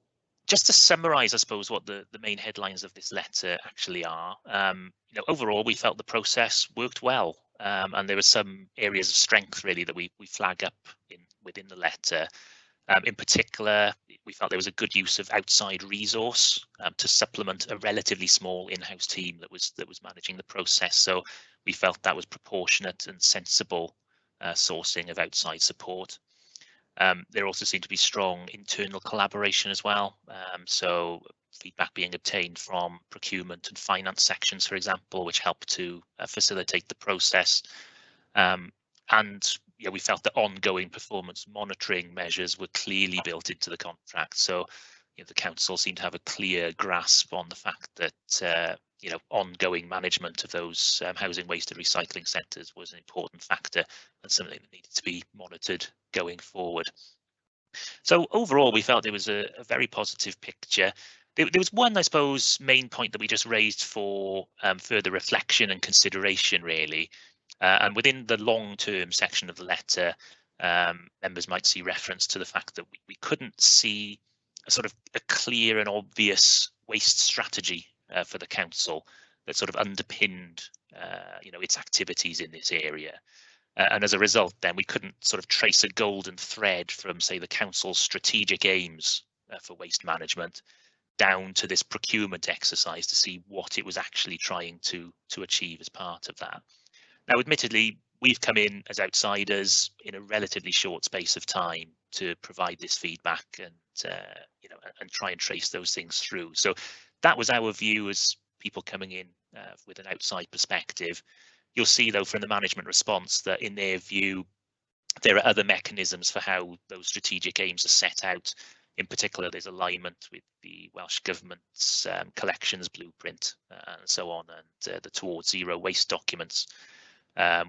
just to summarise, I suppose, what the main headlines of this letter actually are. Overall, we felt the process worked well, and there were some areas of strength really that we flag up within the letter. In particular, we felt there was a good use of outside resource to supplement a relatively small in-house team that was managing the process. So we felt that was proportionate and sensible sourcing of outside support. There also seemed to be strong internal collaboration as well. So feedback being obtained from procurement and finance sections, for example, which helped to facilitate the process. And we felt that ongoing performance monitoring measures were clearly built into the contract. So the council seemed to have a clear grasp on the fact that ongoing management of those housing, waste and recycling centres was an important factor and something that needed to be monitored going forward. So overall, we felt it was a very positive picture. There was one, I suppose, main point that we just raised for further reflection and consideration, really. And within the long-term section of the letter, members might see reference to the fact that we couldn't see a clear and obvious waste strategy for the council that sort of underpinned its activities in this area. And as a result, then we couldn't sort of trace a golden thread from, say, the council's strategic aims for waste management down to this procurement exercise to see what it was actually trying to achieve as part of that. Now, admittedly, we've come in as outsiders in a relatively short space of time to provide this feedback and try and trace those things through. So that was our view as people coming in with an outside perspective. You'll see, though, from the management response that in their view, there are other mechanisms for how those strategic aims are set out. In particular, there's alignment with the Welsh Government's collections blueprint and so on, and the Towards Zero Waste documents,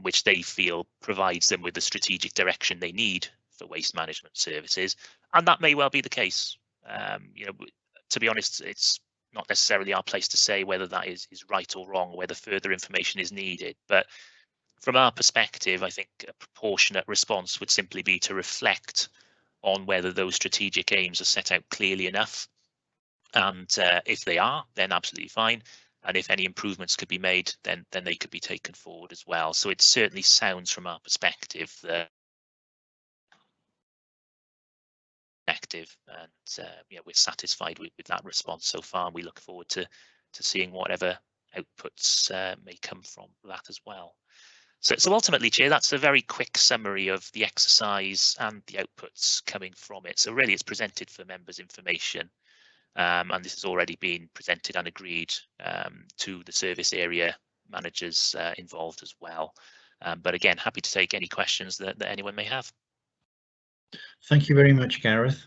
which they feel provides them with the strategic direction they need for waste management services. And that may well be the case. To be honest, it's not necessarily our place to say whether that is right or wrong, or whether further information is needed. But from our perspective, I think a proportionate response would simply be to reflect on whether those strategic aims are set out clearly enough. And if they are, then absolutely fine. And if any improvements could be made, then they could be taken forward as well. So it certainly sounds from our perspective that initiative, and we're satisfied with that response so far. And we look forward to seeing whatever outputs may come from that as well. So ultimately, Chair, that's a very quick summary of the exercise and the outputs coming from it. So really, it's presented for members' information, and this has already been presented and agreed to the service area managers involved as well. But again, happy to take any questions that anyone may have. Thank you very much, Gareth.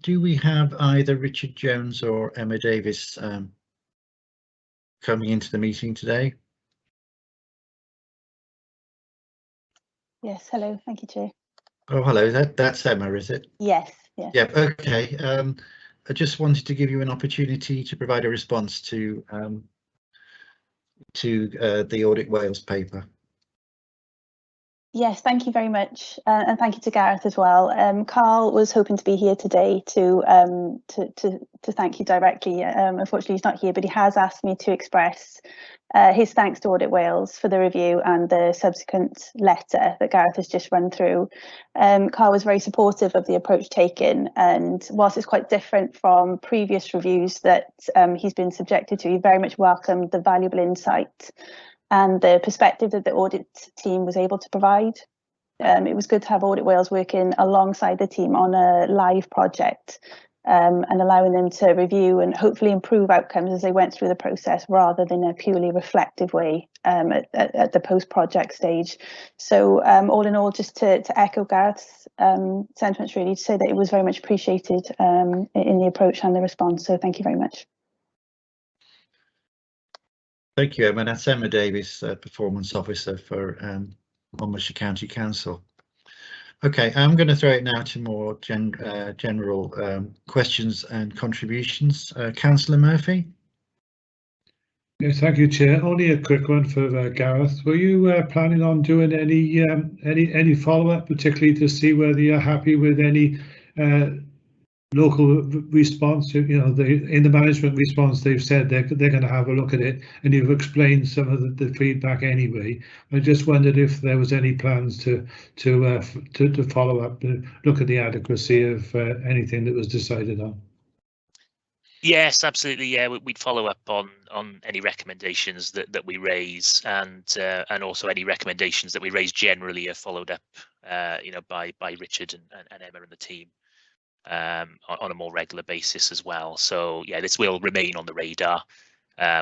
Do we have either Richard Jones or Emma Davis coming into the meeting today? Yes, hello, thank you, Chair. Oh, hello, that's Emma, is it? Yes, yes. Yeah, okay. I just wanted to give you an opportunity to provide a response to the Audit Wales paper. Yes, thank you very much, and thank you to Gareth as well. Carl was hoping to be here today to thank you directly. Unfortunately, he's not here, but he has asked me to express his thanks to Audit Wales for the review and the subsequent letter that Gareth has just run through. Carl was very supportive of the approach taken, and whilst it's quite different from previous reviews that he's been subjected to, he very much welcomed the valuable insight and the perspective that the audit team was able to provide. It was good to have Audit Wales working alongside the team on a live project and allowing them to review and hopefully improve outcomes as they went through the process, rather than a purely reflective way at the post-project stage. So all in all, just to echo Gareth's sentiments, really, to say that it was very much appreciated in the approach and the response. So thank you very much. Thank you, Emma. That's Emma Davis, Performance Officer for Monmouthshire County Council. Okay, I'm going to throw it now to more general questions and contributions. Councillor Murphy. Yeah, thank you, Chair. Only a quick one for Gareth. Were you planning on doing any follow-up, particularly to see whether you're happy with any local response? You know, in the management response, they've said they're going to have a look at it, and you've explained some of the feedback anyway. I just wondered if there was any plans to follow up, look at the adequacy of anything that was decided on. Yes, absolutely. Yeah, we'd follow up on any recommendations that we raise, and also any recommendations that we raise generally are followed up, by Richard and Emma and the team on a more regular basis as well. So yeah, this will remain on the radar,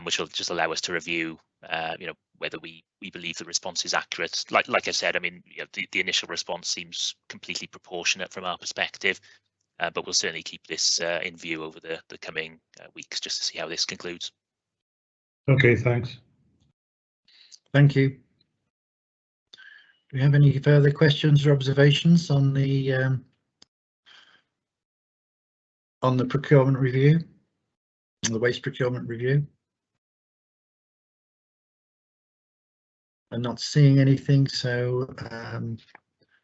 which will just allow us to review, whether we believe the response is accurate. Like I said, I mean, the initial response seems completely proportionate from our perspective. But we'll certainly keep this in view over the coming weeks, just to see how this concludes. Okay, thanks. Thank you. Do we have any further questions or observations on the procurement review, on the waste procurement review? I'm not seeing anything, so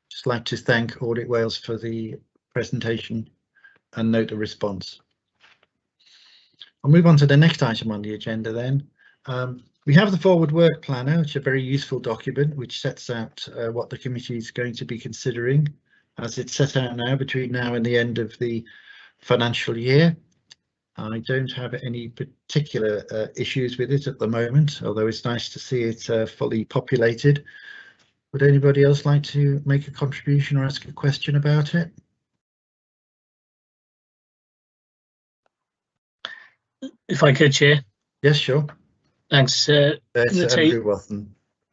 just like to thank Audit Wales for the presentation and note the response. I'll move on to the next item on the agenda then. We have the forward work planner, which is a very useful document which sets out what the committee is going to be considering as it's set out now between now and the end of the financial year. I don't have any particular issues with it at the moment, although it's nice to see it fully populated. Would anybody else like to make a contribution or ask a question about it? If I could, Chair. Yes, sure. Thanks. Andrew Wathen.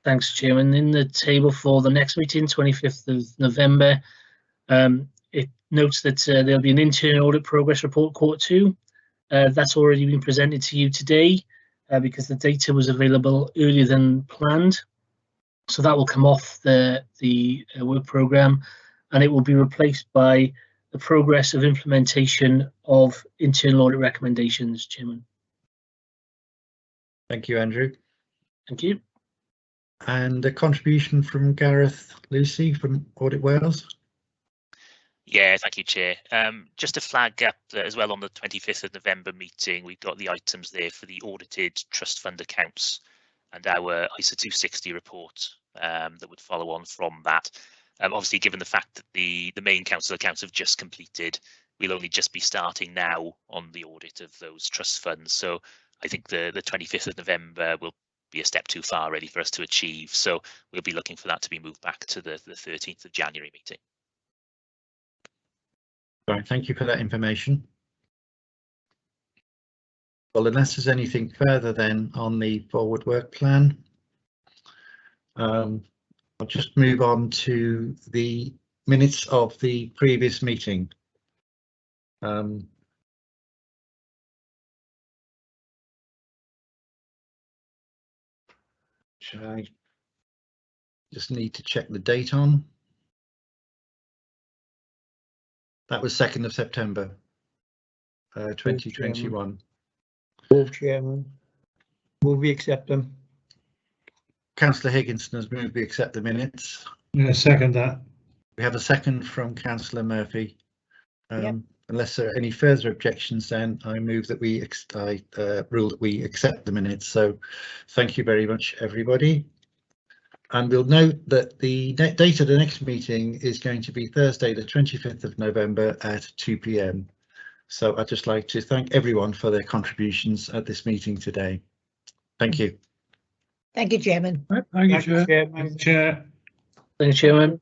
Thanks, Chairman. In the table for the next meeting, 25th of November, it notes that there'll be an internal audit progress report, Q2. That's already been presented to you today because the data was available earlier than planned. So that will come off the work programme, and it will be replaced by the progress of implementation of internal audit recommendations, Chairman. Thank you, Andrew. Thank you. And a contribution from Gareth Lucy from Audit Wales. Yeah, thank you, Chair. Just to flag up as well, on the 25th of November meeting, we've got the items there for the audited trust fund accounts and our ISA 260 report that would follow on from that. Obviously, given the fact that the main council accounts have just completed, we'll only just be starting now on the audit of those trust funds. So I think the 25th of November will be a step too far really for us to achieve. So we'll be looking for that to be moved back to the 13th of January meeting. Right, thank you for that information. Well, unless there's anything further then on the forward work plan, I'll just move on to the minutes of the previous meeting. Should I just need to check the date on? That was 2nd of September, 2021. Move, Chairman. Move we accept them. Councillor Higginson has moved we accept the minutes. Yeah, second that. We have a second from Councillor Murphy. Yep. Unless there are any further objections, then I move that we rule that we accept the minutes. So thank you very much, everybody. And we'll note that the date of the next meeting is going to be Thursday, the 25th of November at 2 p.m. So I'd just like to thank everyone for their contributions at this meeting today. Thank you. Thank you, Chairman. Thank you, Thank you, Chair. Chairman. Chair. Thank you, Chairman.